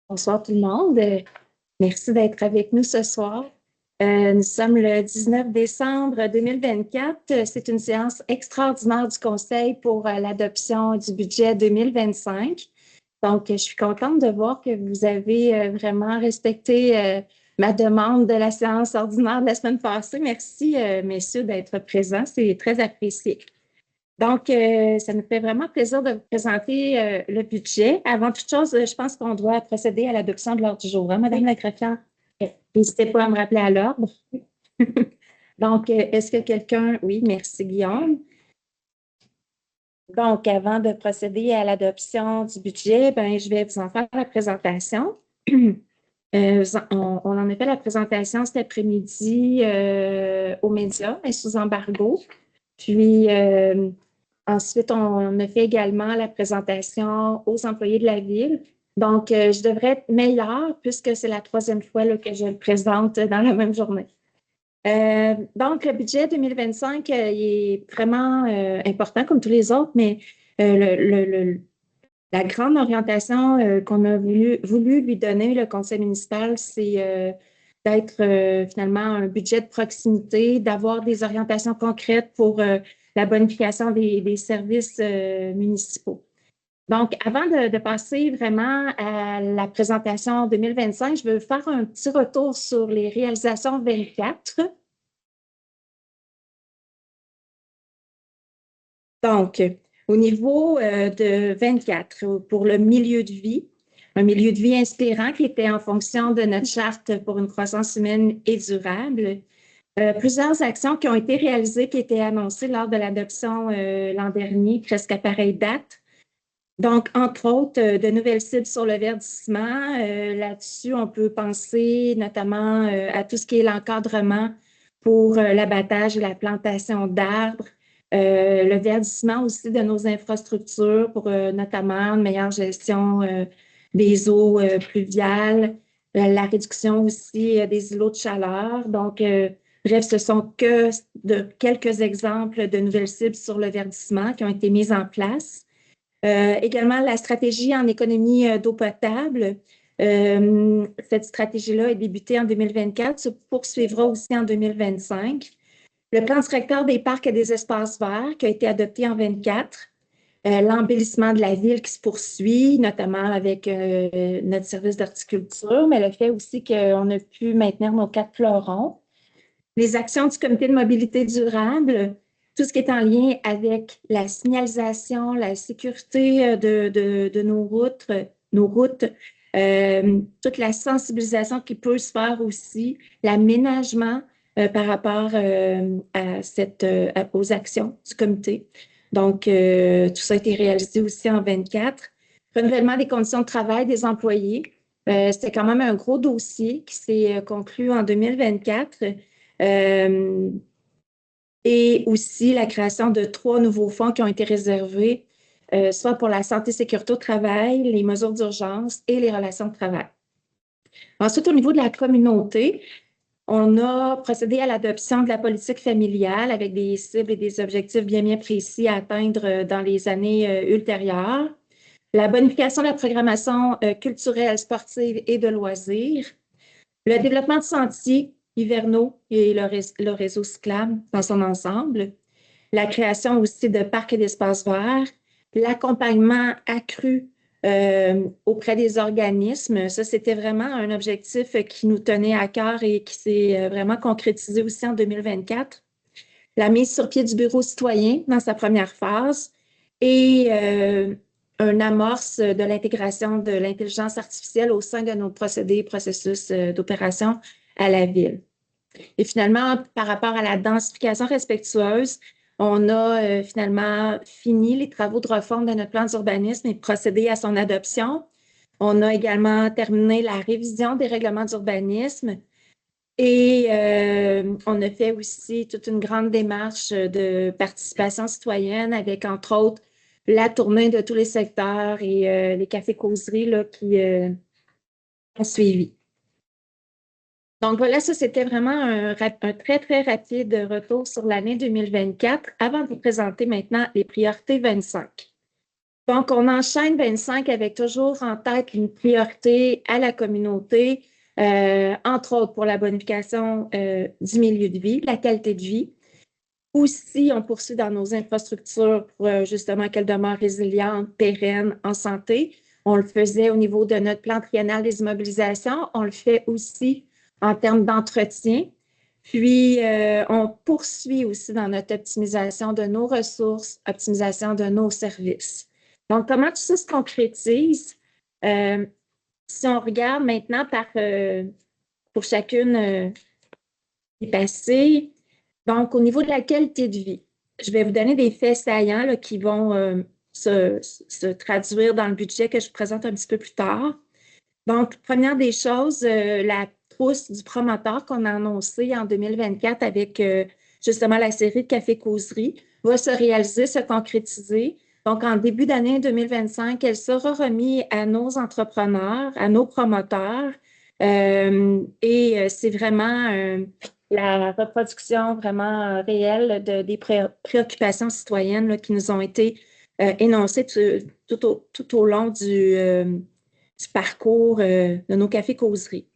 Bonsoir tout le monde. Merci d'être avec nous ce soir. Nous sommes le 19 décembre 2024. C'est une séance extraordinaire du Conseil pour l'adoption du budget 2025. Donc, je suis contente de voir que vous avez vraiment respecté ma demande de la séance ordinaire de la semaine passée. Merci, messieurs, d'être présents. C'est très apprécié. Donc, ça nous fait vraiment plaisir de vous présenter le budget. Avant toute chose, je pense qu'on doit procéder à l'adoption de l'ordre du jour, hein, Madame la greffière? N'hésitez pas à me rappeler à l'ordre. Donc, est-ce que quelqu'un... Oui, merci Guillaume. Donc, avant de procéder à l'adoption du budget, ben, je vais vous en faire la présentation. On en a fait la présentation cet après-midi aux médias, mais sous embargo. Puis, ensuite, on a fait également la présentation aux employés de la ville. Donc, je devrais être meilleure puisque c'est la troisième fois là, que je le présente dans la même journée. Donc, le budget 2025, il est vraiment important comme tous les autres, mais la grande orientation qu'on a voulu lui donner, le conseil municipal, c'est d'être finalement un budget de proximité, d'avoir des orientations concrètes pour la bonification des services municipaux. Donc, avant de passer vraiment à la présentation 2025, je veux faire un petit retour sur les réalisations 24. Donc, au niveau de 24, pour le milieu de vie, un milieu de vie inspirant qui était en fonction de notre charte pour une croissance humaine et durable. Plusieurs actions qui ont été réalisées, qui étaient annoncées lors de l'adoption l'an dernier, presque à pareille date. Donc, entre autres, de nouvelles cibles sur le verdissement. Là-dessus, on peut penser notamment à tout ce qui est l'encadrement pour l'abattage et la plantation d'arbres, le verdissement aussi de nos infrastructures pour notamment une meilleure gestion des eaux pluviales, la réduction aussi des îlots de chaleur. Donc, bref, ce sont que quelques exemples de nouvelles cibles sur le verdissement qui ont été mises en place. Également, la stratégie en économie d'eau potable. Cette stratégie-là est débutée en 2024, se poursuivra aussi en 2025. Le plan directeur des parcs et des espaces verts qui a été adopté en 2024. L'embellissement de la ville qui se poursuit, notamment avec notre service d'horticulture, mais le fait aussi qu'on a pu maintenir nos 4 fleurons. Les actions du comité de mobilité durable, tout ce qui est en lien avec la signalisation, la sécurité de nos routes, toute la sensibilisation qui peut se faire aussi, l'aménagement par rapport aux actions du comité. Donc, tout ça a été réalisé aussi en 24. Renouvellement des conditions de travail des employés. C'était quand même un gros dossier qui s'est conclu en 2024. Et aussi la création de 3 nouveaux fonds qui ont été réservés, soit pour la santé et sécurité au travail, les mesures d'urgence et les relations de travail. Ensuite, au niveau de la communauté, on a procédé à l'adoption de la politique familiale avec des cibles et des objectifs bien précis à atteindre dans les années ultérieures. La bonification de la programmation culturelle, sportive et de loisirs. Le développement de sentiers hivernaux et le réseau cyclable dans son ensemble. La création aussi de parcs et d'espaces verts. L'accompagnement accru auprès des organismes. Ça, c'était vraiment un objectif qui nous tenait à cœur et qui s'est vraiment concrétisé aussi en 2024. La mise sur pied du bureau citoyen dans sa première phase et un amorce de l'intégration de l'intelligence artificielle au sein de nos procédés et processus d'opération à la ville. Et finalement, par rapport à la densification respectueuse, on a finalement fini les travaux de refonte de notre plan d'urbanisme et procédé à son adoption. On a également terminé la révision des règlements d'urbanisme et on a fait aussi toute une grande démarche de participation citoyenne avec, entre autres, la tournée de tous les secteurs et les cafés-causeries là, qui ont suivi. Donc voilà, ça c'était vraiment un très, très rapide retour sur l'année 2024 avant de vous présenter maintenant les priorités 25. Donc, on enchaîne 25 avec toujours en tête une priorité à la communauté, entre autres pour la bonification du milieu de vie, la qualité de vie. Aussi, on poursuit dans nos infrastructures pour justement qu'elles demeurent résilientes, pérennes, en santé. On le faisait au niveau de notre plan triennal des immobilisations. On le fait aussi en termes d'entretien. Puis, on poursuit aussi dans notre optimisation de nos ressources, optimisation de nos services. Donc, comment tout ça se concrétise? Euh, Si on regarde maintenant pour chacune des passées, donc, au niveau de la qualité de vie, je vais vous donner des faits saillants là, qui vont se traduire dans le budget que je vous présente un petit peu plus tard. Donc, première des choses, la trousse du promoteur qu'on a annoncée en 2024 avec justement la série de café-causerie va se réaliser, se concrétiser. Donc, en début d'année 2025, elle sera remise à nos entrepreneurs, à nos promoteurs. Et c'est vraiment la reproduction vraiment réelle des préoccupations citoyennes là, qui nous ont été énoncées tout au long du parcours de nos cafés-causeries.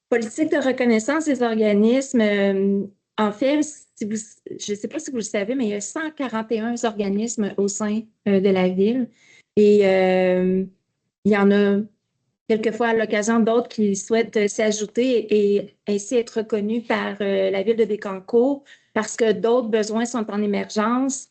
Politique de reconnaissance des organismes, en fait, je ne sais pas si vous le savez, mais il y a 141 organismes au sein de la ville et il y en a quelquefois à l'occasion d'autres qui souhaitent s'ajouter et ainsi être reconnus par la ville de Bécancour parce que d'autres besoins sont en émergence.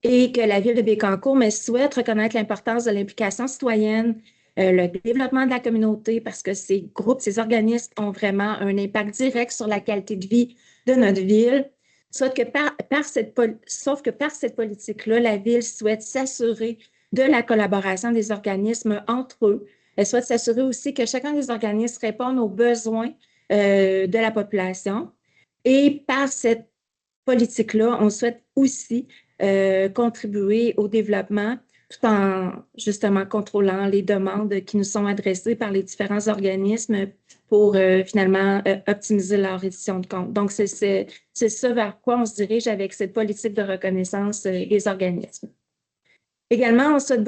Et que la ville de Bécancour souhaite reconnaître l'importance de l'implication citoyenne, le développement de la communauté, parce que ces groupes, ces organismes ont vraiment un impact direct sur la qualité de vie de notre ville. Sauf que par cette politique-là, la ville souhaite s'assurer de la collaboration des organismes entre eux. Elle souhaite s'assurer aussi que chacun des organismes réponde aux besoins de la population. Et par cette politique-là, on souhaite aussi contribuer au développement tout en justement contrôlant les demandes qui nous sont adressées par les différents organismes pour finalement optimiser leur reddition de comptes. Donc, c'est ça vers quoi on se dirige avec cette politique de reconnaissance des organismes. Également, on souhaite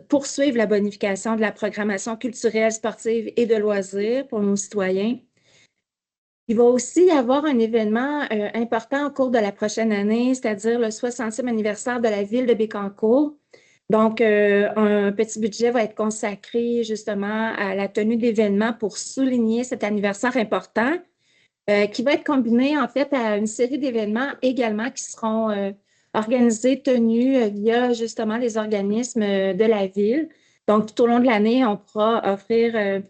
poursuivre la bonification de la programmation culturelle, sportive et de loisirs pour nos citoyens. Il va aussi y avoir un événement important au cours de la prochaine année, c'est-à-dire le 60e anniversaire de la ville de Bécancour. Donc, un petit budget va être consacré justement à la tenue d'événements pour souligner cet anniversaire important, qui va être combiné en fait à une série d'événements également qui seront organisés, tenus via justement les organismes de la ville. Donc, tout au long de l'année, on pourra offrir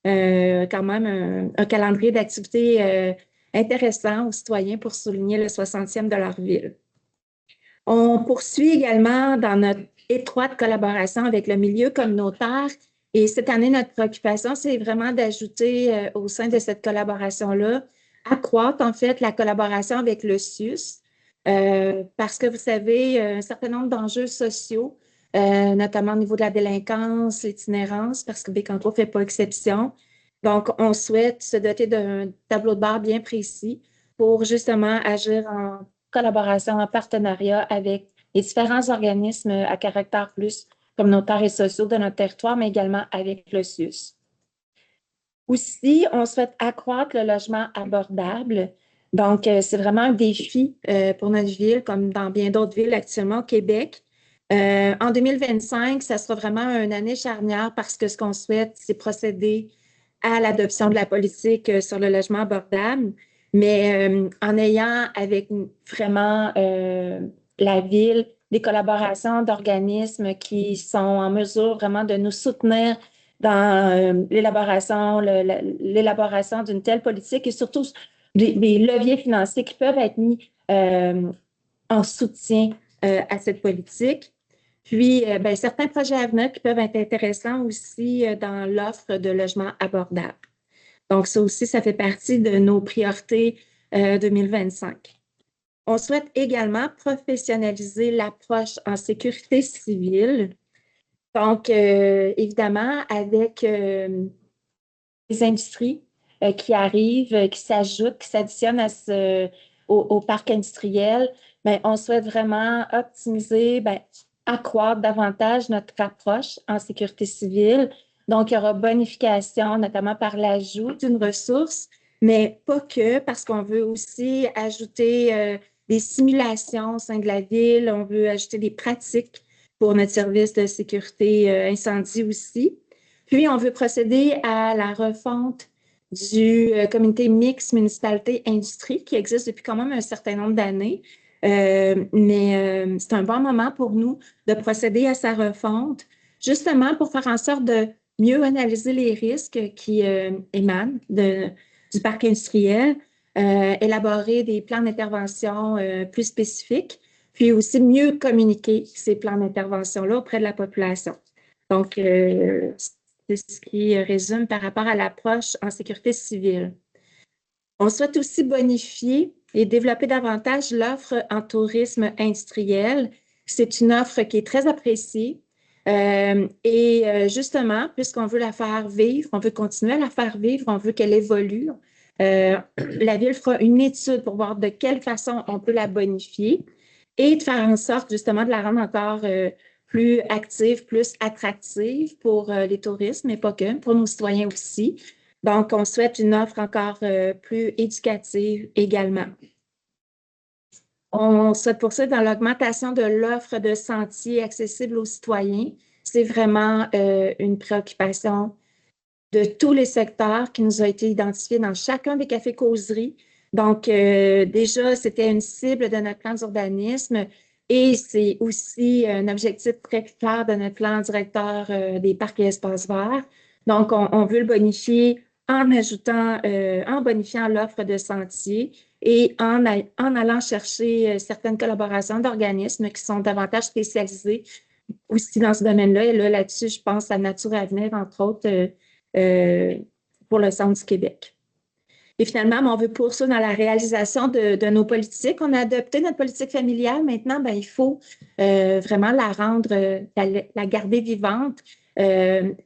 quand même un calendrier d'activités intéressant aux citoyens pour souligner le 60e de leur ville. On poursuit également dans notre étroite collaboration avec le milieu communautaire et cette année, notre préoccupation, c'est vraiment d'ajouter au sein de cette collaboration-là, accroître en fait la collaboration avec le SUS parce que vous savez, un certain nombre d'enjeux sociaux notamment au niveau de la délinquance, l'itinérance, parce que Bécancour ne fait pas exception. Donc, on souhaite se doter d'un tableau de bord bien précis pour justement agir en collaboration, en partenariat avec les différents organismes à caractère plus communautaire et sociaux de notre territoire, mais également avec le SUS. Aussi, on souhaite accroître le logement abordable. Donc, c'est vraiment un défi pour notre ville, comme dans bien d'autres villes actuellement au Québec. En 2025, ça sera vraiment une année charnière parce que ce qu'on souhaite, c'est procéder à l'adoption de la politique sur le logement abordable, mais en ayant avec vraiment la ville des collaborations d'organismes qui sont en mesure vraiment de nous soutenir dans l'élaboration d'une telle politique et surtout des leviers financiers qui peuvent être mis en soutien à cette politique. Puis, certains projets à venir qui peuvent être intéressants aussi dans l'offre de logements abordables. Donc, ça aussi, ça fait partie de nos priorités 2025. On souhaite également professionnaliser l'approche en sécurité civile. Donc, évidemment, avec les industries qui arrivent, qui s'ajoutent, qui s'additionnent au parc industriel, on souhaite vraiment optimiser accroître davantage notre approche en sécurité civile. Donc, il y aura bonification, notamment par l'ajout d'une ressource, mais pas que, parce qu'on veut aussi ajouter des simulations au sein de la ville, on veut ajouter des pratiques pour notre service de sécurité incendie aussi. Puis, on veut procéder à la refonte du comité mixte municipalité-industrie qui existe depuis quand même un certain nombre d'années. Mais c'est un bon moment pour nous de procéder à sa refonte, justement pour faire en sorte de mieux analyser les risques qui émanent du parc industriel, élaborer des plans d'intervention plus spécifiques, puis aussi mieux communiquer ces plans d'intervention-là auprès de la population. Donc, c'est ce qui résume par rapport à l'approche en sécurité civile. On souhaite aussi bonifier et développer davantage l'offre en tourisme industriel. C'est une offre qui est très appréciée. Justement, puisqu'on veut la faire vivre, on veut continuer à la faire vivre, on veut qu'elle évolue, la Ville fera une étude pour voir de quelle façon on peut la bonifier et de faire en sorte justement de la rendre encore plus active, plus attractive pour les touristes, mais pas que, pour nos citoyens aussi. Donc, on souhaite une offre encore plus éducative également. On souhaite poursuivre dans l'augmentation de l'offre de sentiers accessibles aux citoyens. C'est vraiment une préoccupation de tous les secteurs qui nous a été identifiée dans chacun des cafés-causeries. Donc, déjà, c'était une cible de notre plan d'urbanisme et c'est aussi un objectif très clair de notre plan directeur des parcs et espaces verts. Donc, on veut le bonifier en bonifiant l'offre de sentiers et en allant chercher certaines collaborations d'organismes qui sont davantage spécialisés aussi dans ce domaine-là. Et là-dessus, je pense à Nature et Avenir, entre autres, pour le Centre du Québec. Et finalement, on veut poursuivre dans la réalisation de nos politiques. On a adopté notre politique familiale. Maintenant, il faut vraiment la rendre, la garder vivante,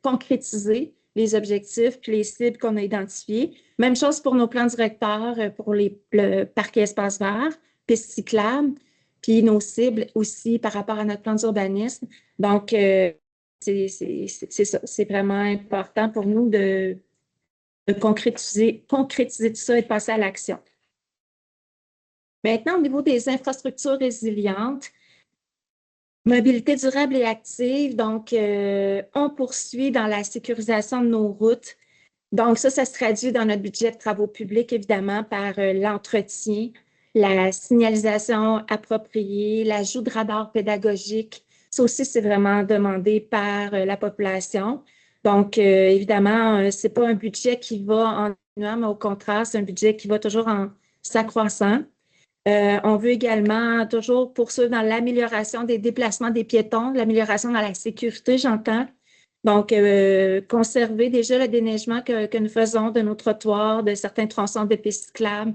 concrétiser les objectifs puis les cibles qu'on a identifiées. Même chose pour nos plans directeurs pour le parc et espaces verts, pistes cyclables, puis nos cibles aussi par rapport à notre plan d'urbanisme. Donc, c'est ça. C'est vraiment important pour nous de concrétiser tout ça et de passer à l'action. Maintenant, au niveau des infrastructures résilientes, mobilité durable et active, donc on poursuit dans la sécurisation de nos routes. Donc ça se traduit dans notre budget de travaux publics, évidemment, par l'entretien, la signalisation appropriée, l'ajout de radars pédagogiques. Ça aussi, c'est vraiment demandé par la population. Donc, évidemment, ce n'est pas un budget qui va en diminuant, mais au contraire, c'est un budget qui va toujours en s'accroissant. On veut également toujours poursuivre dans l'amélioration des déplacements des piétons, l'amélioration dans la sécurité, j'entends. Donc, conserver déjà le déneigement que nous faisons de nos trottoirs, de certains tronçons de pistes cyclables.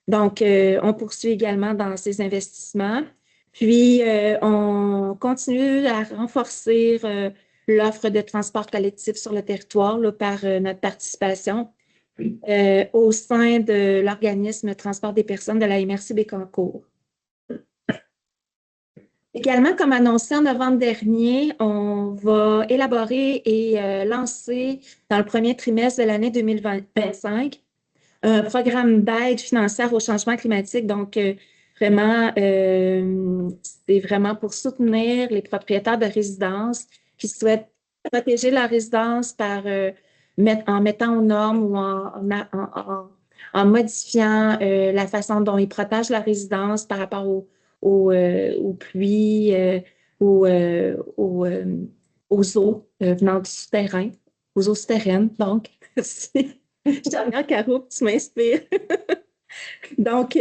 Donc, on poursuit également dans ces investissements. Puis, on continue à renforcer l'offre de transport collectif sur le territoire là, par notre participation au sein de l'organisme Transport des personnes de la MRC Bécancour. Également, comme annoncé en novembre dernier, on va élaborer et lancer dans le premier trimestre de l'année 2025 un programme d'aide financière au changement climatique. Donc, vraiment, c'est vraiment pour soutenir les propriétaires de résidences qui souhaitent protéger leur résidence en mettant aux normes ou en modifiant la façon dont ils protègent leur résidence par rapport aux pluies, aux eaux venant du souterrain, aux eaux souterraines. Donc, je te regarde, Caro, tu m'inspires. Donc,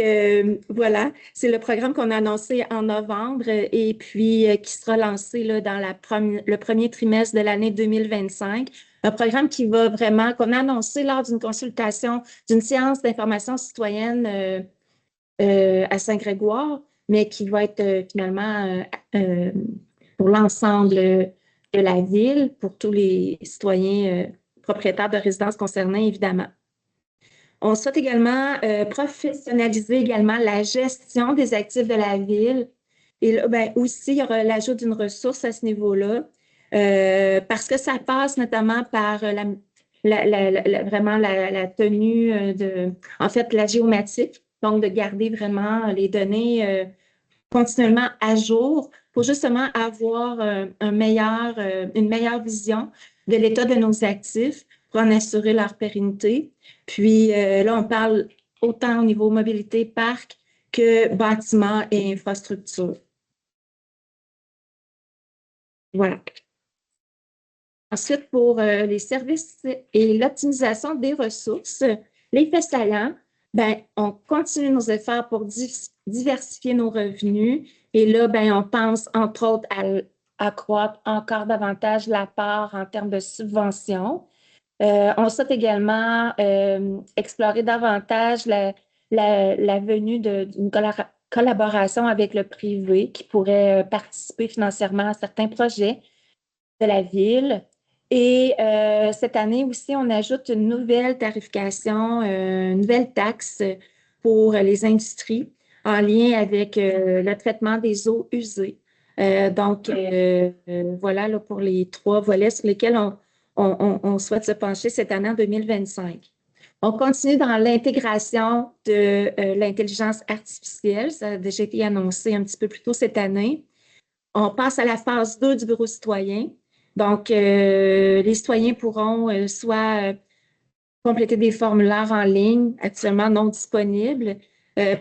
voilà, c'est le programme qu'on a annoncé en novembre et puis qui sera lancé là, dans le premier trimestre de l'année 2025. Un programme qu'on a annoncé lors d'une consultation, d'une séance d'information citoyenne à Saint-Grégoire, mais qui va être finalement pour l'ensemble de la ville, pour tous les citoyens propriétaires de résidences concernés, évidemment. On souhaite également professionnaliser également la gestion des actifs de la ville. Et là, ben, aussi, il y aura l'ajout d'une ressource à ce niveau-là, parce que ça passe notamment par vraiment la tenue en fait, la géomatique, donc de garder vraiment les données continuellement à jour pour justement avoir une meilleure vision de l'état de nos actifs pour en assurer leur pérennité. Puis là, on parle autant au niveau mobilité, parc que bâtiments et infrastructures. Voilà. Ensuite, pour les services et l'optimisation des ressources, les faits saillants, ben, on continue nos efforts pour diversifier nos revenus. Et là, ben, on pense entre autres à accroître encore davantage la part en termes de subventions. On souhaite également explorer davantage la venue d'une collaboration avec le privé qui pourrait participer financièrement à certains projets de la ville. Et cette année aussi, on ajoute une nouvelle tarification, une nouvelle taxe pour les industries en lien avec le traitement des eaux usées. Voilà là, pour les trois volets sur lesquels on souhaite se pencher cette année en 2025. On continue dans l'intégration de l'intelligence artificielle. Ça a déjà été annoncé un petit peu plus tôt cette année. On passe à la phase 2 du bureau citoyen. Donc, les citoyens pourront soit compléter des formulaires en ligne, actuellement non disponibles,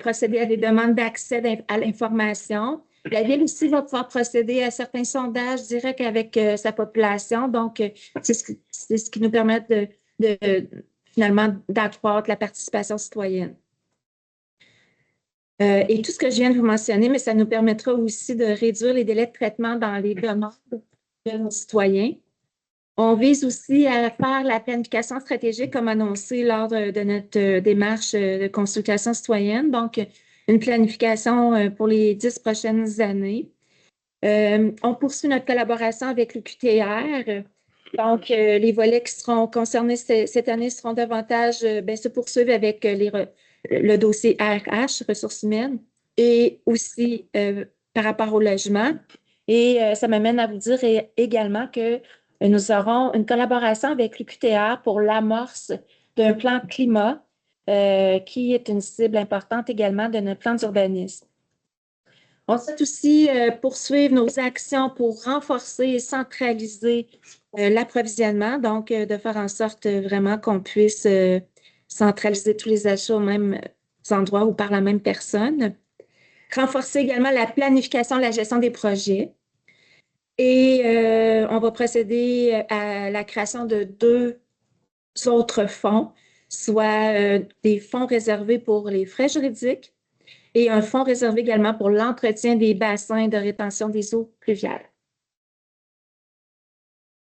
procéder à des demandes d'accès à l'information. La Ville aussi va pouvoir procéder à certains sondages directs avec sa population. Donc, c'est ce qui nous permet finalement d'accroître la participation citoyenne. Et tout ce que je viens de vous mentionner, mais ça nous permettra aussi de réduire les délais de traitement dans les demandes de nos citoyens. On vise aussi à faire la planification stratégique comme annoncé lors de notre démarche de consultation citoyenne, donc une planification pour les 10 prochaines années. On poursuit notre collaboration avec le QTR. Donc, les volets qui seront concernés cette année seront davantage se poursuivre avec le dossier RH, ressources humaines, et aussi par rapport au logement. Et ça m'amène à vous dire également que nous aurons une collaboration avec l'UQTR pour l'amorce d'un plan climat qui est une cible importante également de notre plan d'urbanisme. On souhaite aussi poursuivre nos actions pour renforcer et centraliser l'approvisionnement, donc de faire en sorte vraiment qu'on puisse centraliser tous les achats aux mêmes endroits ou par la même personne. Renforcer également la planification, la gestion des projets. Et on va procéder à la création de 2 autres fonds, soit des fonds réservés pour les frais juridiques et un fonds réservé également pour l'entretien des bassins de rétention des eaux pluviales.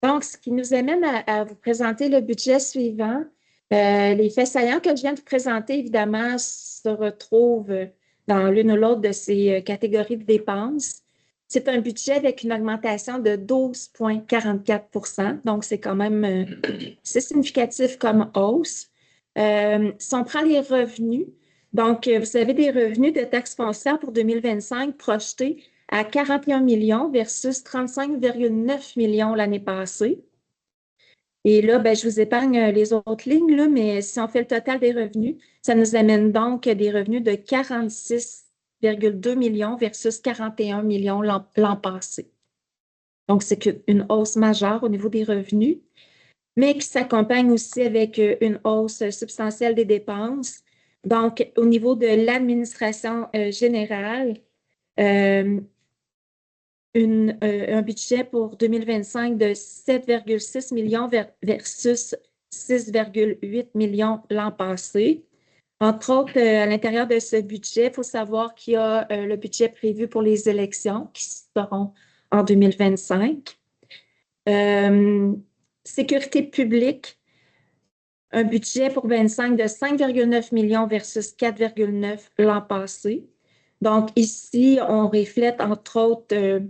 Donc, ce qui nous amène à vous présenter le budget suivant. Les faits saillants que je viens de vous présenter, évidemment, se retrouvent dans l'une ou l'autre de ces catégories de dépenses. C'est un budget avec une augmentation de 12,44 %. Donc, c'est quand même c'est significatif comme hausse. Si on prend les revenus, donc, vous avez des revenus de taxes foncières pour 2025 projetés à 41 millions versus 35,9 millions l'année passée. Et là, ben, je vous épargne les autres lignes, là, mais si on fait le total des revenus, ça nous amène donc des revenus de 46,2 millions versus 41 millions l'an passé. Donc, c'est une hausse majeure au niveau des revenus, mais qui s'accompagne aussi avec une hausse substantielle des dépenses. Donc, au niveau de l'administration générale, un budget pour 2025 de 7,6 millions versus 6,8 millions l'an passé. Entre autres, à l'intérieur de ce budget, il faut savoir qu'il y a le budget prévu pour les élections qui seront en 2025. Sécurité publique, un budget pour 25 de 5,9 millions versus 4,9 l'an passé. Donc, ici, on reflète, entre autres,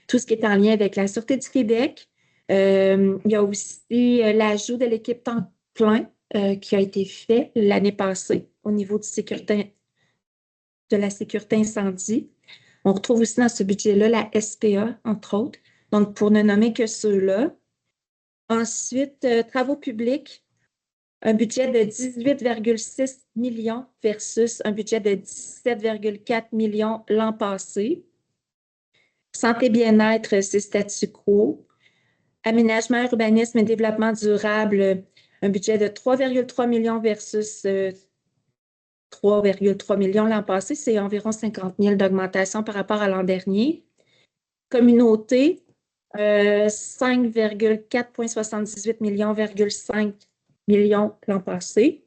tout ce qui est en lien avec la Sûreté du Québec. Il y a aussi l'ajout de l'équipe temps plein qui a été fait l'année passée au niveau de la sécurité incendie. On retrouve aussi dans ce budget-là la SPA, entre autres, donc pour ne nommer que ceux-là. Ensuite, travaux publics, un budget de 18,6 millions versus un budget de 17,4 millions l'an passé. Santé bien-être, c'est statu quo. Aménagement, urbanisme et développement durable, un budget de 3,3 millions versus 3,3 millions l'an passé. C'est environ 50 000 d'augmentation par rapport à l'an dernier. Communauté, 5,4,78 millions,5 millions l'an passé.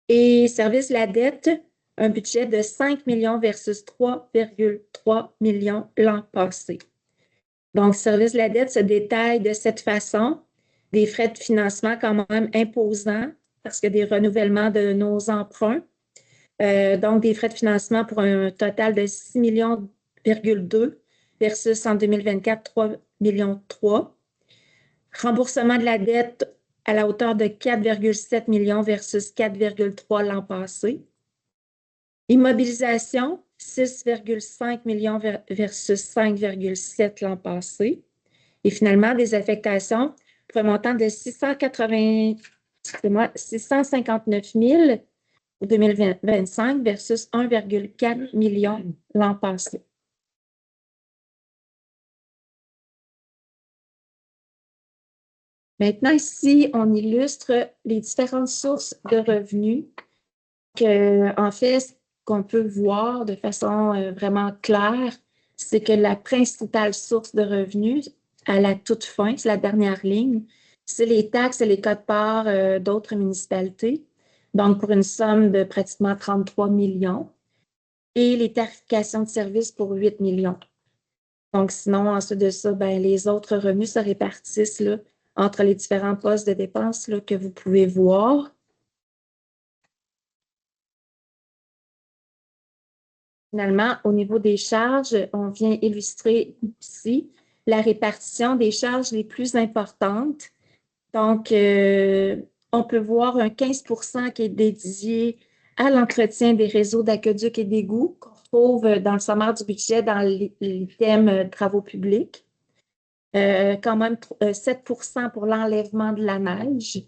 Et service de la dette, un budget de 5 millions versus 3,3 millions l'an passé. Donc, service de la dette se détaille de cette façon. Des frais de financement quand même imposants parce que des renouvellements de nos emprunts. Donc, des frais de financement pour un total de 6,2 millions versus en 2024, 3,3 millions. Remboursement de la dette à la hauteur de 4,7 millions versus 4,3 l'an passé. Immobilisation, 6,5 millions versus 5,7 l'an passé. Et finalement, des affectations pour un montant de 659 000 pour 2025 versus 1,4 million l'an passé. Maintenant, ici, on illustre les différentes sources de revenus. En fait, ce qu'on peut voir de façon vraiment claire, c'est que la principale source de revenus, à la toute fin, c'est la dernière ligne, c'est les taxes et les quotes-parts d'autres municipalités, donc pour une somme de pratiquement 33 millions, et les tarifications de services pour 8 millions. Donc, sinon, ensuite de ça, ben, les autres revenus se répartissent là, entre les différents postes de dépenses là, que vous pouvez voir. Finalement, au niveau des charges, on vient illustrer ici la répartition des charges les plus importantes. Donc, on peut voir un 15 qui est dédié à l'entretien des réseaux d'aqueducs et d'égouts qu'on retrouve dans le sommaire du budget dans l'item travaux publics. Quand même 7 pour l'enlèvement de la neige,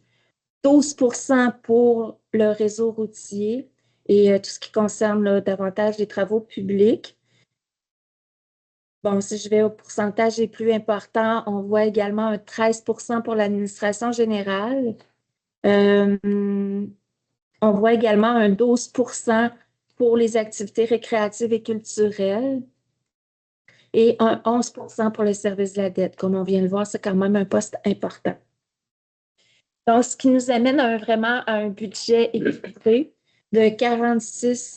12 pour le réseau routier et tout ce qui concerne là, davantage les travaux publics. Bon, si je vais au pourcentage les plus importants, on voit également un 13 pour l'administration générale. On voit également un 12 pour les activités récréatives et culturelles et un 11 pour le service de la dette. Comme on vient de le voir, c'est quand même un poste important. Donc, ce qui nous amène vraiment à un budget équilibré de 46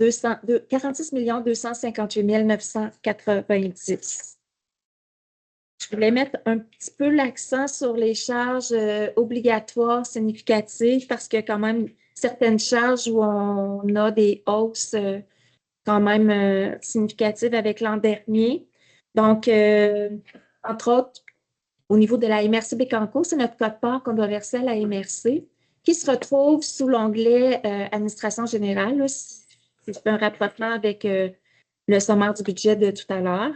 258 990. Je voulais mettre un petit peu l'accent sur les charges obligatoires significatives parce qu'il y a quand même certaines charges où on a des hausses quand même significatives avec l'an dernier. Donc, entre autres, au niveau de la MRC Bécancour, c'est notre quote-part qu'on doit verser à la MRC qui se retrouve sous l'onglet Administration générale, là, si je fais un rapprochement avec le sommaire du budget de tout à l'heure.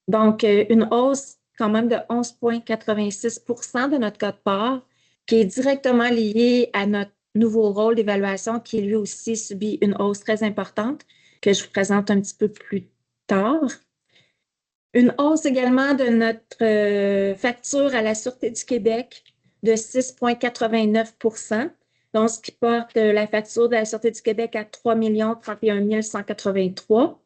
Donc, une hausse quand même de 11,86 de notre quote-part qui est directement liée à notre nouveau rôle d'évaluation qui lui aussi subit une hausse très importante que je vous présente un petit peu plus tard. Une hausse également de notre facture à la Sûreté du Québec de 6,89 donc ce qui porte la facture de la Sûreté du Québec à 3 31 183.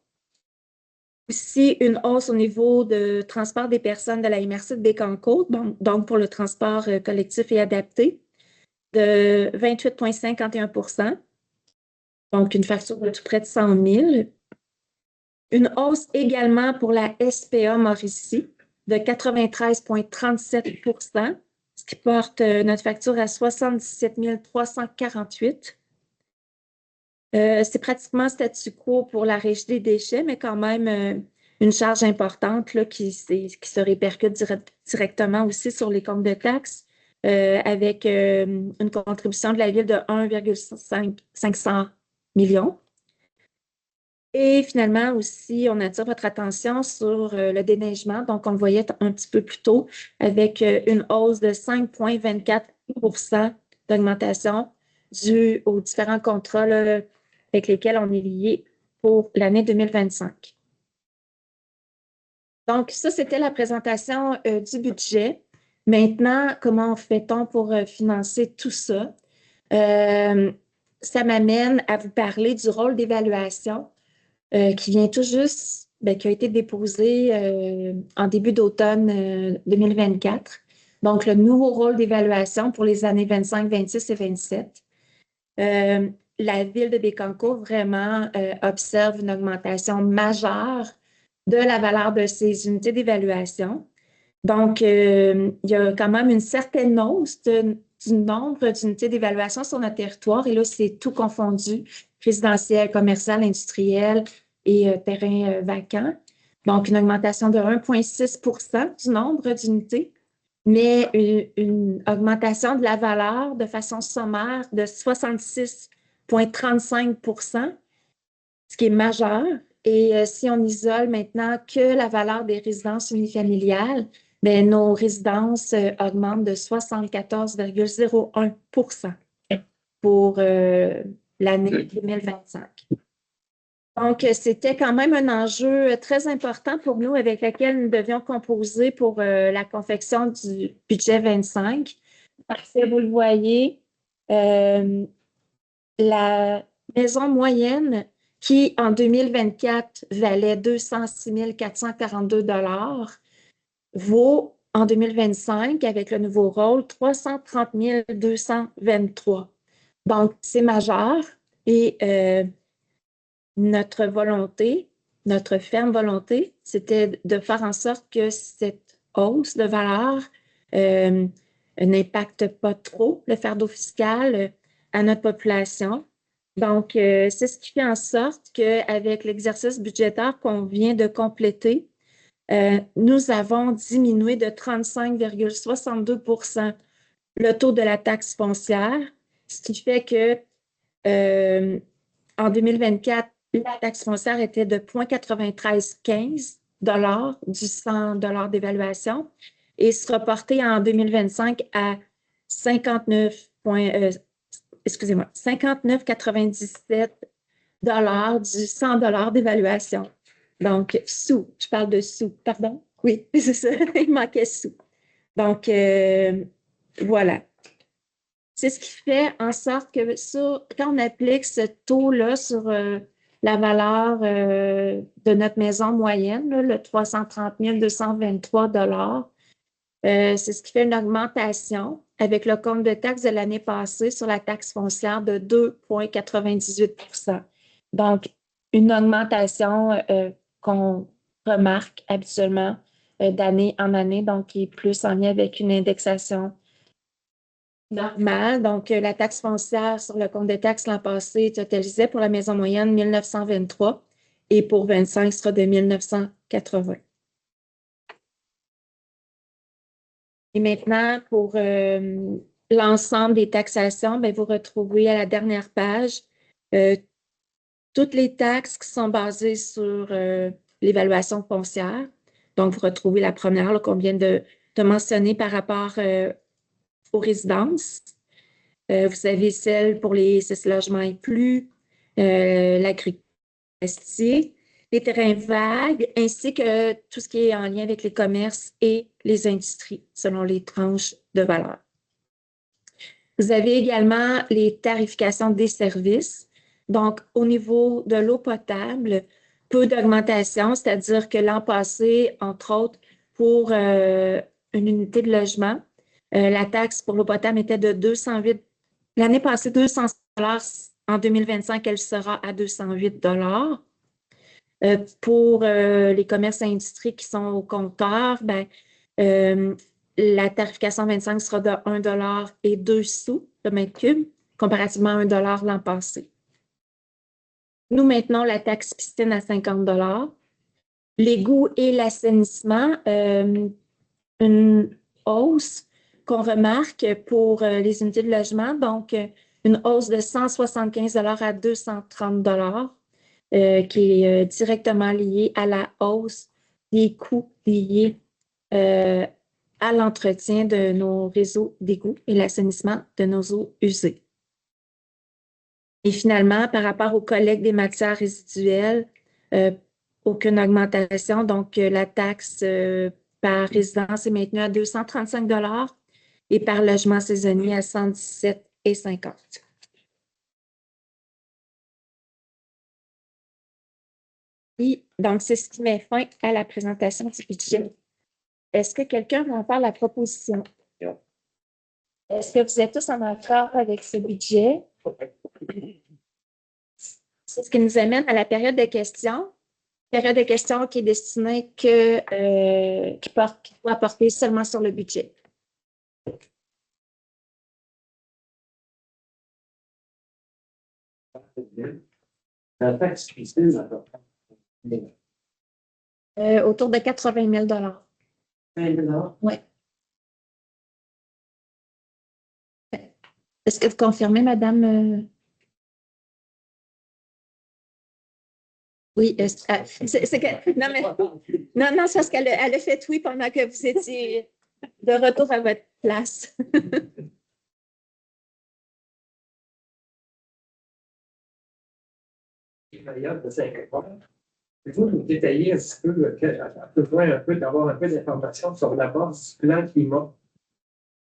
Aussi, une hausse au niveau de transport des personnes de la MRC de Bécancour, donc pour le transport collectif et adapté, de 28,51 donc une facture de tout près de 100 000. Une hausse également pour la SPA Mauricie de 93,37 ce qui porte notre facture à 77 348. C'est pratiquement statu quo pour la Régie des déchets, mais quand même une charge importante là, qui se répercute directement aussi sur les comptes de taxes avec une contribution de la Ville de 1,500 millions. Et finalement aussi, on attire votre attention sur le déneigement. Donc, on le voyait un petit peu plus tôt avec une hausse de 5,24 d'augmentation due aux différents contrats là, avec lesquels on est lié pour l'année 2025. Donc, ça, c'était la présentation du budget. Maintenant, comment fait-on pour financer tout ça? Ça m'amène à vous parler du rôle d'évaluation qui vient tout juste, qui a été déposé en début d'automne 2024. Donc, le nouveau rôle d'évaluation pour les années 25, 26 et 27. La ville de Bécancour vraiment observe une augmentation majeure de la valeur de ses unités d'évaluation. Donc, il y a quand même une certaine hausse du nombre d'unités d'évaluation sur notre territoire. Et là, c'est tout confondu, résidentiel, commercial, industriel et terrain vacant. Donc, une augmentation de 1,6 du nombre d'unités, mais une augmentation de la valeur de façon sommaire de 66,35 ce qui est majeur. Et si on isole maintenant que la valeur des résidences unifamiliales, bien, nos résidences augmentent de 74,01 pour l'année 2025. Donc, c'était quand même un enjeu très important pour nous avec lequel nous devions composer pour la confection du budget 25. Parce que vous le voyez, la maison moyenne qui, en 2024, valait 206 442 vaut en 2025, avec le nouveau rôle, 330 223. Donc, c'est majeur et notre volonté, notre ferme volonté, c'était de faire en sorte que cette hausse de valeur n'impacte pas trop le fardeau fiscal à notre population. Donc, c'est ce qui fait en sorte qu'avec l'exercice budgétaire qu'on vient de compléter, nous avons diminué de 35,62 le taux de la taxe foncière, ce qui fait que en 2024, la taxe foncière était de 0,9315 du 100 d'évaluation et sera portée en 2025 à 59,97 du 100 d'évaluation. Donc, sous, je parle de sous, pardon? Oui, c'est ça, il manquait sous. Donc, voilà. C'est ce qui fait en sorte que quand on applique ce taux-là sur la valeur de notre maison moyenne, là, le 330 223 c'est ce qui fait une augmentation avec le compte de taxe de l'année passée sur la taxe foncière de 2,98 Donc, une augmentation qu'on remarque habituellement d'année en année, donc qui est plus en lien avec une indexation normale. Donc, la taxe foncière sur le compte de taxe l'an passé totalisait pour la maison moyenne 1923 et pour 25 sera de 1980. Et maintenant, pour l'ensemble des taxations, bien, vous retrouvez à la dernière page toutes les taxes qui sont basées sur l'évaluation foncière. Donc, vous retrouvez la première qu'on vient de mentionner par rapport aux résidences. Vous avez celle pour les 6 logements et plus, l'agriculture, les terrains vagues, ainsi que tout ce qui est en lien avec les commerces et les industries, selon les tranches de valeur. Vous avez également les tarifications des services. Donc, au niveau de l'eau potable, peu d'augmentation, c'est-à-dire que l'an passé, entre autres, pour une unité de logement, la taxe pour l'eau potable était de 208. L'année passée, 200 en 2025, elle sera à 208 pour les commerces et industries qui sont au compteur, ben, la tarification 25 sera de 1 et 2 sous le mètre cube, comparativement à 1 l'an passé. Nous maintenons la taxe piscine à 50 l'égout et l'assainissement, une hausse qu'on remarque pour les unités de logement, donc une hausse de 175 à 230 qui est directement lié à la hausse des coûts liés à l'entretien de nos réseaux d'égouts et l'assainissement de nos eaux usées. Et finalement, par rapport aux collectes des matières résiduelles, aucune augmentation. Donc, la taxe par résidence est maintenue à 235 et par logement saisonnier à 117,50 $. Et donc, c'est ce qui met fin à la présentation du budget. Est-ce que quelqu'un va en faire la proposition? Est-ce que vous êtes tous en accord avec ce budget? C'est ce qui nous amène à la période de questions. Période de questions qui est destinée qui doit porter seulement sur le budget. La taxe cuisine, Autour de 80 000 $. Oui. Est-ce que vous confirmez, madame? Oui, c'est que, non, mais, non, c'est parce qu'elle a fait oui pendant que vous étiez de retour à votre place. Pouvez-vous nous détailler un petit peu, d'avoir un peu d'informations sur la base du plan climat?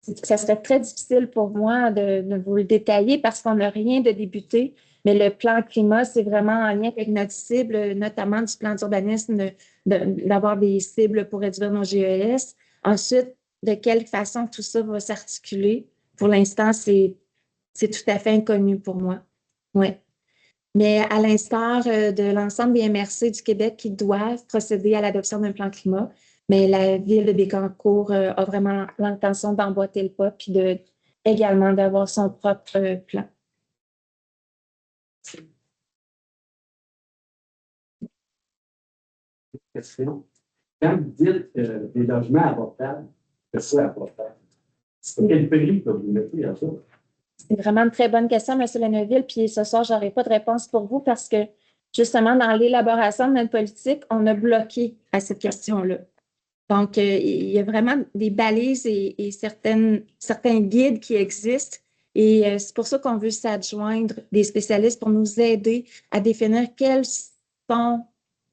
Ça serait très difficile pour moi de vous le détailler parce qu'on n'a rien de débuté, mais le plan climat, c'est vraiment en lien avec notre cible, notamment du plan d'urbanisme, d'avoir des cibles pour réduire nos GES. Ensuite, de quelle façon tout ça va s'articuler? Pour l'instant, c'est tout à fait inconnu pour moi. Oui. Mais à l'instar de l'ensemble des MRC du Québec qui doivent procéder à l'adoption d'un plan climat, mais la ville de Bécancour a vraiment l'intention d'emboîter le pas puis également d'avoir son propre plan. Question. Quand vous dites des logements abordables, que c'est abordable, c'est quel prix que vous mettez à ça? C'est vraiment une très bonne question, M. Leneville. Puis ce soir, je n'aurai pas de réponse pour vous parce que justement, dans l'élaboration de notre politique, on a bloqué à cette question-là. Donc, il y a vraiment des balises et certains guides qui existent. Et c'est pour ça qu'on veut s'adjoindre des spécialistes pour nous aider à définir quelle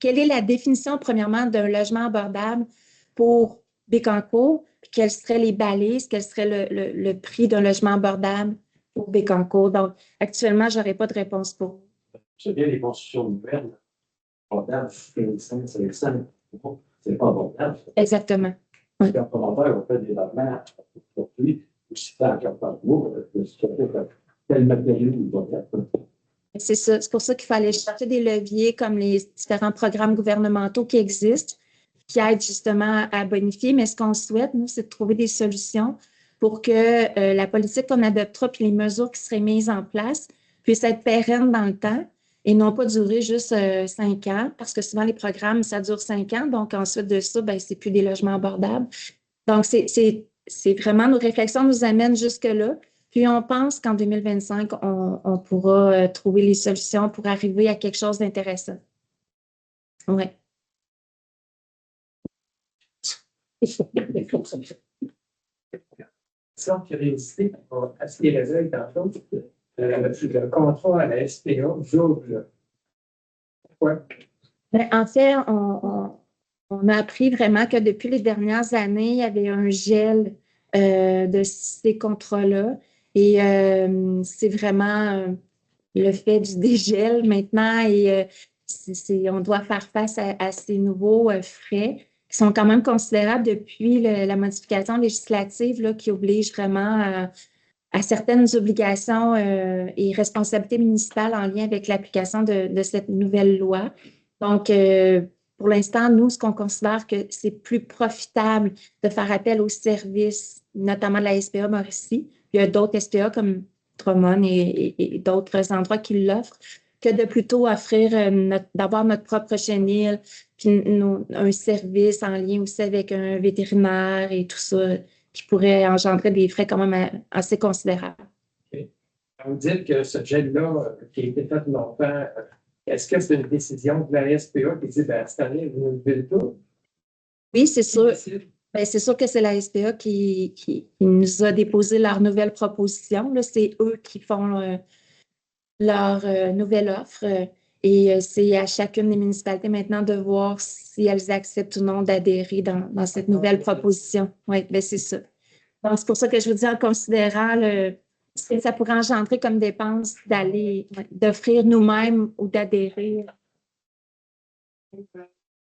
est la définition, premièrement, d'un logement abordable pour Bécancour, puis quelles seraient les balises, quel serait le prix d'un logement abordable pour Bécancour. Donc, actuellement, je n'aurai pas de réponse pour vous. C'est bien les constructions nouvelles. Abordable, c'est pas abordable. Exactement. Oui. Quand on fait des logements aujourd'hui, aussi en Carpentbourg, quel matériau il doit être. C'est ça. C'est pour ça qu'il fallait chercher des leviers comme les différents programmes gouvernementaux qui existent, qui aident justement à bonifier. Mais ce qu'on souhaite, nous, c'est de trouver des solutions pour que la politique qu'on adoptera puis les mesures qui seraient mises en place puissent être pérennes dans le temps et non pas durer juste 5 ans, parce que souvent les programmes, ça dure 5 ans. Donc, ensuite de ça, ben, c'est plus des logements abordables. Donc, c'est vraiment nos réflexions nous amènent jusque-là. Puis, on pense qu'en 2025, on pourra trouver les solutions pour arriver à quelque chose d'intéressant. Oui. Sans curiosité, à ce qui révèle tantôt, le contrat à la SPA, j'ouvre. Pourquoi? En fait, on a appris vraiment que depuis les dernières années, il y avait un gel de ces contrats-là. Et c'est vraiment le fait du dégel maintenant et on doit faire face à ces nouveaux frais qui sont quand même considérables depuis la modification législative là, qui oblige vraiment à certaines obligations et responsabilités municipales en lien avec l'application de cette nouvelle loi. Donc, pour l'instant, nous, ce qu'on considère que c'est plus profitable de faire appel aux services, notamment de la SPA Mauricie. Il y a d'autres SPA comme Drummond et d'autres endroits qui l'offrent, que de plutôt offrir, d'avoir notre propre chenil, puis un service en lien aussi avec un vétérinaire et tout ça, qui pourrait engendrer des frais quand même assez considérables. Okay. Vous dites que ce gel-là, qui a été fait longtemps, Est-ce que c'est une décision de la SPA qui dit, ben, cette année, vous nous levez le taux? Oui, c'est sûr. Ben, c'est sûr que c'est la SPA qui nous a déposé leur nouvelle proposition. Là, c'est eux qui font leur nouvelle offre. Et c'est à chacune des municipalités maintenant de voir si elles acceptent ou non d'adhérer dans cette nouvelle proposition. Oui, ben c'est ça. Donc, c'est pour ça que je vous dis, en considérant ce que ça pourrait engendrer comme dépense d'offrir nous-mêmes ou d'adhérer.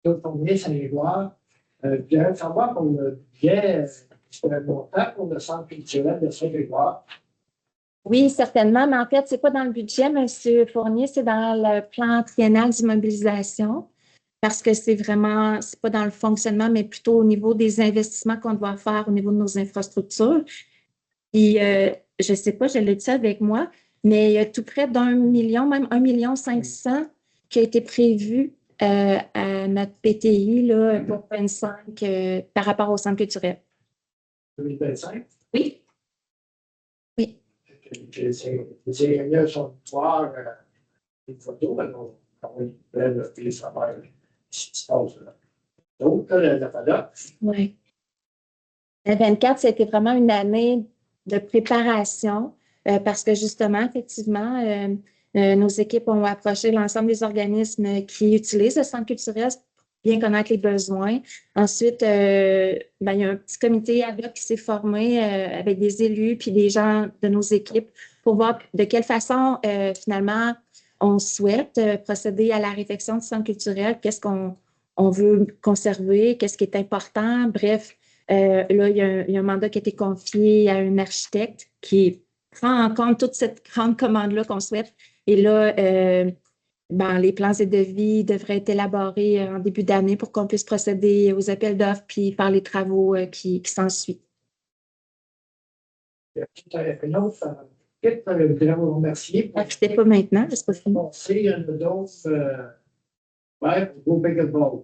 Donc, on vient s'aller voir. J'aimerais savoir pour le budget, le montant pour le centre culturel de Saint-Grégoire. Oui, certainement, mais en fait, c'est pas dans le budget, M. Fournier, c'est dans le plan triennal d'immobilisation, parce que c'est pas dans le fonctionnement, mais plutôt au niveau des investissements qu'on doit faire au niveau de nos infrastructures. Puis, je sais pas, je l'ai dit avec moi, mais il y a tout près d'1 million, même 1,5 million qui a été prévu à notre PTI là, pour 25 par rapport au centre culturel. 2025? Oui. Oui. Les ingénieurs sont voir une photo, on fait ça va ce qui se passe là. Donc, la FADA. Oui. La 24, ça a été vraiment une année de préparation parce que justement, effectivement, nos équipes ont approché l'ensemble des organismes qui utilisent le centre culturel pour bien connaître les besoins. Ensuite, il y a un petit comité ad hoc qui s'est formé avec des élus puis des gens de nos équipes pour voir de quelle façon, finalement, on souhaite procéder à la réflexion du centre culturel, qu'est-ce qu'on veut conserver, qu'est-ce qui est important, bref. Là, il y a un mandat qui a été confié à un architecte qui prend en compte toute cette grande commande-là qu'on souhaite. Et là, les plans et devis devraient être élaborés en début d'année pour qu'on puisse procéder aux appels d'offres puis faire les travaux qui s'ensuivent. Une autre, je voudrais vous remercier. C'était pas maintenant, c'est pas fini. C'est une d'autres, pour pickleball.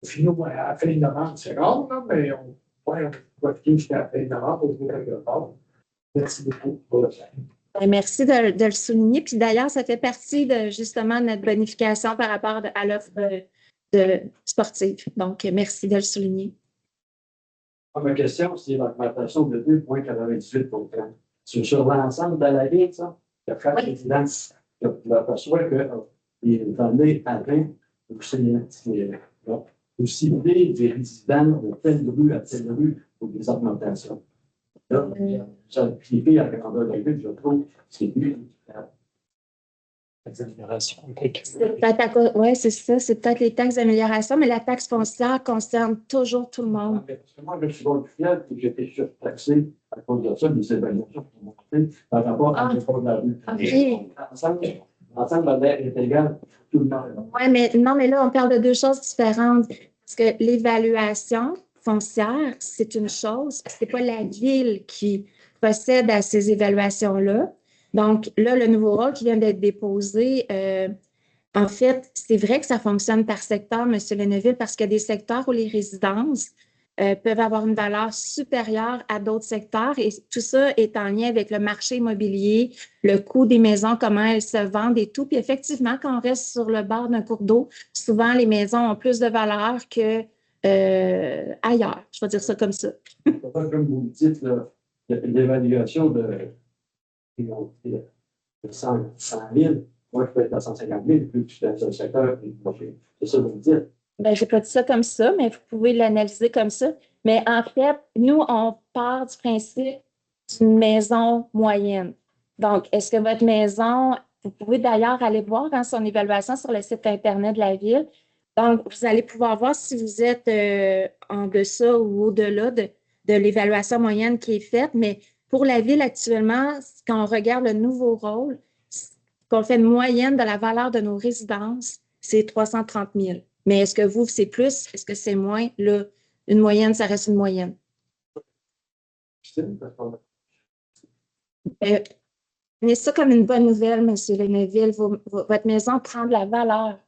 Finalement, à la fin de novembre, c'est rare, là, mais on va profiter jusqu'à la fin de novembre pour jouer quelque part. Merci beaucoup pour le faire. Merci de le souligner. Puis d'ailleurs, ça fait partie de justement notre bonification par rapport à l'offre sportive. Donc, merci de le souligner. Ma question, c'est l'augmentation de 2,98 %. C'est sur l'ensemble de la ville, ça? Il y a chaque résidence qui aperçoit que les données avaient aussi des résidents de telle rue à telle rue pour des augmentations. Là, ça a cliqué à la grandeur de la ville, je trouve, c'est lui. Oui, c'est ça. C'est peut-être les taxes d'amélioration, mais la taxe foncière concerne toujours tout le monde. Moi, je suis pas fier que j'étais surtaxé à cause de ça, des évaluations qui ont monté par rapport à l'effort de la rue. L'ensemble de l'air est égal pour tout le monde. Oui, mais non, mais là, on parle de deux choses différentes. Parce que l'évaluation foncière, c'est une chose, c'est pas la ville qui procède à ces évaluations-là. Donc, là, le nouveau rôle qui vient d'être déposé, en fait, c'est vrai que ça fonctionne par secteur, M. Leneville, parce qu'il y a des secteurs où les résidences peuvent avoir une valeur supérieure à d'autres secteurs et tout ça est en lien avec le marché immobilier, le coût des maisons, comment elles se vendent et tout. Puis effectivement, quand on reste sur le bord d'un cours d'eau, souvent les maisons ont plus de valeur que ailleurs. Je vais dire ça comme ça. Comme vous le dites, l'évaluation de 100 000, moi je peux être à 150 000, puis je suis dans un secteur, c'est ça que vous me dites. Ben, je n'ai pas dit ça comme ça, mais vous pouvez l'analyser comme ça. Mais en fait, nous, on part du principe d'une maison moyenne. Donc, est-ce que votre maison, vous pouvez d'ailleurs aller voir son évaluation sur le site Internet de la Ville. Donc, vous allez pouvoir voir si vous êtes en deçà ou au-delà de l'évaluation moyenne qui est faite. Mais pour la Ville actuellement, quand on regarde le nouveau rôle, qu'on fait une moyenne de la valeur de nos résidences, c'est 330 000. Mais est-ce que vous, c'est plus? Est-ce que c'est moins? Là, une moyenne, ça reste une moyenne. Prenez ça comme une bonne nouvelle, M. Leneville. Votre maison prend de la valeur.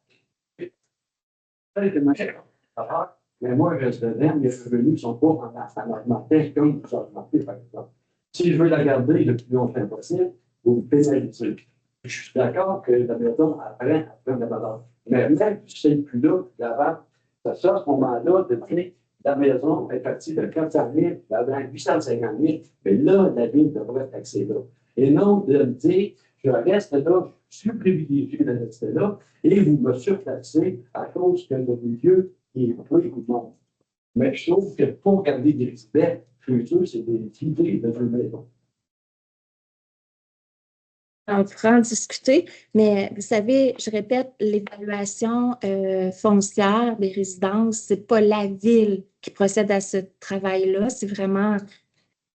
Mais moi, je reste dedans, mes revenus ne sont pas en augmenté comme vous augmentez, par exemple. Si je veux la garder le plus longtemps possible, vous me pénalisez. Je suis d'accord que la maison apprend la valeur. Mais même si c'est plus là, l'avant, ça sort à ce moment-là de dire la maison est partie de 400 000, l'avant 850 000, mais là, la ville devrait taxer là. Et non de me dire, je reste là, je suis privilégié de rester là, et vous me surtaxez à cause que le milieu est pris ou non. Mais je trouve que pour garder des résidents futurs, c'est des idées de deux maisons. On pourra en discuter, mais vous savez, je répète, l'évaluation foncière des résidences, c'est pas la ville qui procède à ce travail-là, c'est vraiment,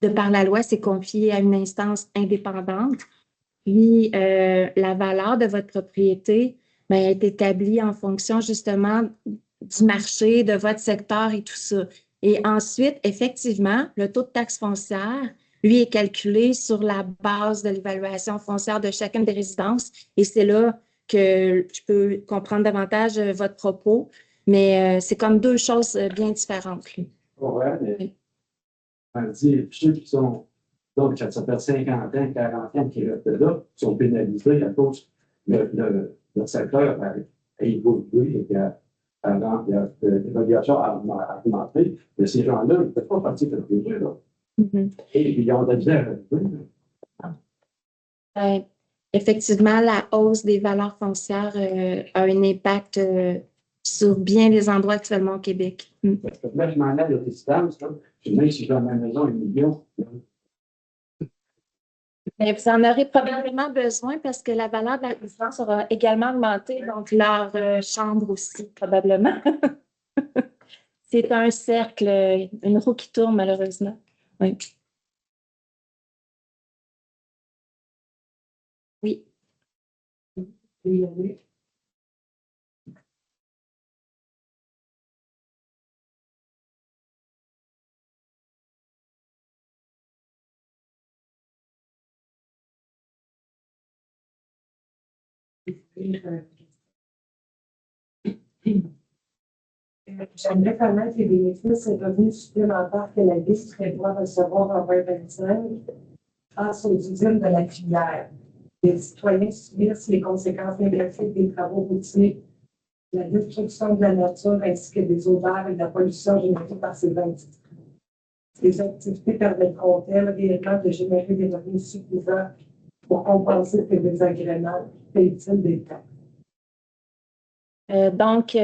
de par la loi, c'est confié à une instance indépendante. Puis, la valeur de votre propriété ben, est établie en fonction justement du marché, de votre secteur et tout ça. Et ensuite, effectivement, le taux de taxe foncière, lui, est calculé sur la base de l'évaluation foncière de chacune des résidences. Et c'est là que je peux comprendre davantage votre propos, mais c'est comme deux choses bien différentes. Là. Ouais, mais Oui. on dit, ceux qui sont, donc, ça fait 50 ans, 40 ans qui restent là, sont pénalisés à cause le secteur a évolué et l'évaluation a augmenté. Mais ces gens-là, ils ne peuvent pas partir de prévu, là. Et ils ont de la misère à vivre. Effectivement, la hausse des valeurs foncières a un impact sur bien des endroits actuellement au Québec. Parce que là, je m'en ai de distance, là. Même si j'ai ma maison 1 million, Mais vous en aurez probablement besoin parce que la valeur de la résidence aura également augmenté, donc leur chambre aussi, probablement. C'est un cercle, une roue qui tourne, malheureusement. Oui. Oui. Oui. J'aimerais connaître les bénéfices et revenus supplémentaires que la Ville prévoit recevoir en 2025 grâce aux usines de la filière. Les citoyens subissent les conséquences négatives des travaux routiers, la destruction de la nature ainsi que des odeurs et de la pollution générée par ces industries. Ces activités permettront-elles réellement de générer des revenus suffisants pour compenser ces désagréments? Paye-t-il des taxes? Donc,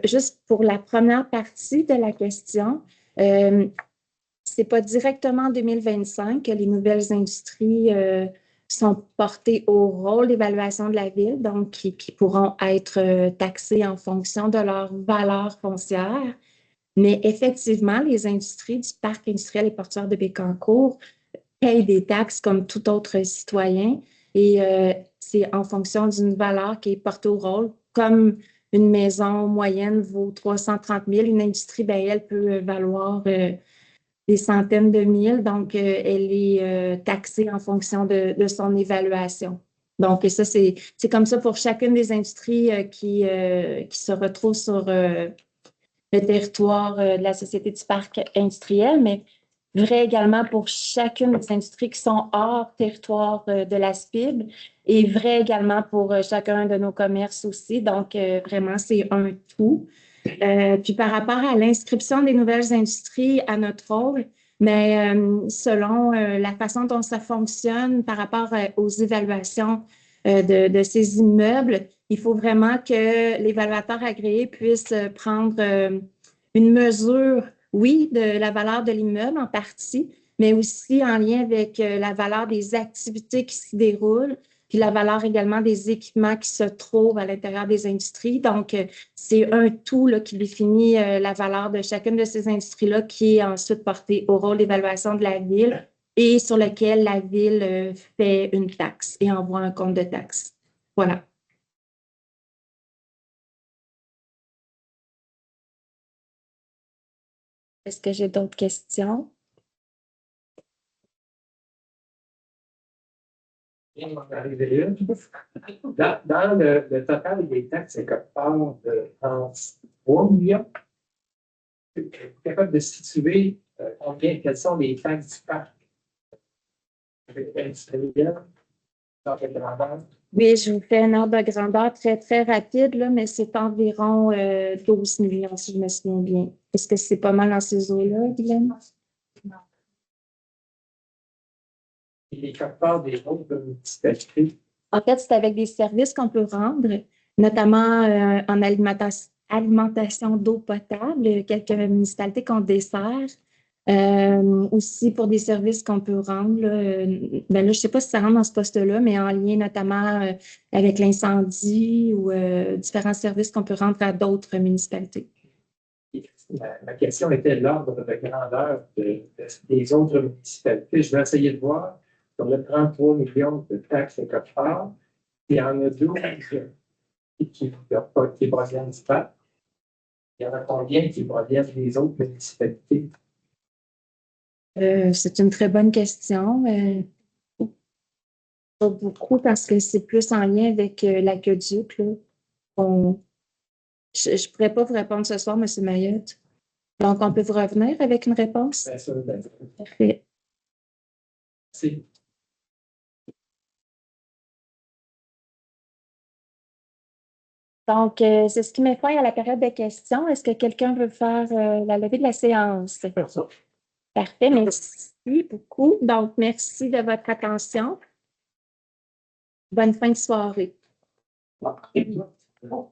juste pour la première partie de la question, c'est pas directement en 2025 que les nouvelles industries sont portées au rôle d'évaluation de la ville, donc qui pourront être taxées en fonction de leur valeur foncière. Mais effectivement, les industries du parc industriel et portuaire de Bécancour payent des taxes comme tout autre citoyen et c'est en fonction d'une valeur qui est portée au rôle. Comme une maison moyenne vaut 330 000, une industrie, ben, elle peut valoir des centaines de mille, donc elle est taxée en fonction de son évaluation. Donc, ça, c'est comme ça pour chacune des industries qui se retrouvent sur le territoire de la Société du parc industriel, mais vrai également pour chacune des industries qui sont hors territoire de la SPIB et vrai également pour chacun de nos commerces aussi. Donc, vraiment, c'est un tout. Puis par rapport à l'inscription des nouvelles industries à notre rôle, mais selon la façon dont ça fonctionne par rapport aux évaluations de ces immeubles, il faut vraiment que l'évaluateur agréé puisse prendre une mesure, oui, de la valeur de l'immeuble en partie, mais aussi en lien avec la valeur des activités qui s'y déroulent, puis la valeur également des équipements qui se trouvent à l'intérieur des industries. Donc, c'est un tout là, qui définit la valeur de chacune de ces industries-là qui est ensuite portée au rôle d'évaluation de la ville et sur lequel la ville fait une taxe et envoie un compte de taxe. Voilà. Est-ce que j'ai d'autres questions? Dans le total des taxes, c'est quelque part de 33 millions. Êtes-vous capable de situer quelles sont les taxes du parc industriel dans quelle grandeur? Oui, je vous fais un ordre de grandeur très, très rapide, là, mais c'est environ 12 millions, si je me souviens bien. Est-ce que c'est pas mal dans ces eaux-là, Guylaine? Et les capteurs des autres municipalités. En fait, c'est avec des services qu'on peut rendre, notamment en alimentation d'eau potable, quelques municipalités qu'on dessert. Aussi pour des services qu'on peut rendre. Là, ben là, je ne sais pas si ça rentre dans ce poste-là, mais en lien notamment avec l'incendie ou différents services qu'on peut rendre à d'autres municipalités. Ma question était l'ordre de grandeur des autres municipalités. Je vais essayer de voir. Sur le 33 millions de taxes et coffres, il y en a 12 qui proviennent du PAC. Il y en a combien qui proviennent des autres municipalités? C'est une très bonne question. Pas beaucoup parce que c'est plus en lien avec l'aqueduc. Là. Je ne pourrais pas vous répondre ce soir, M. Mayotte. Donc, on peut vous revenir avec une réponse? Bien sûr, bien sûr. Parfait. C'est Donc, c'est ce qui met fin à la période de questions. Est-ce que quelqu'un veut faire la levée de la séance? ça. Parfait, merci beaucoup. Donc, merci de votre attention. Bonne fin de soirée. Bon.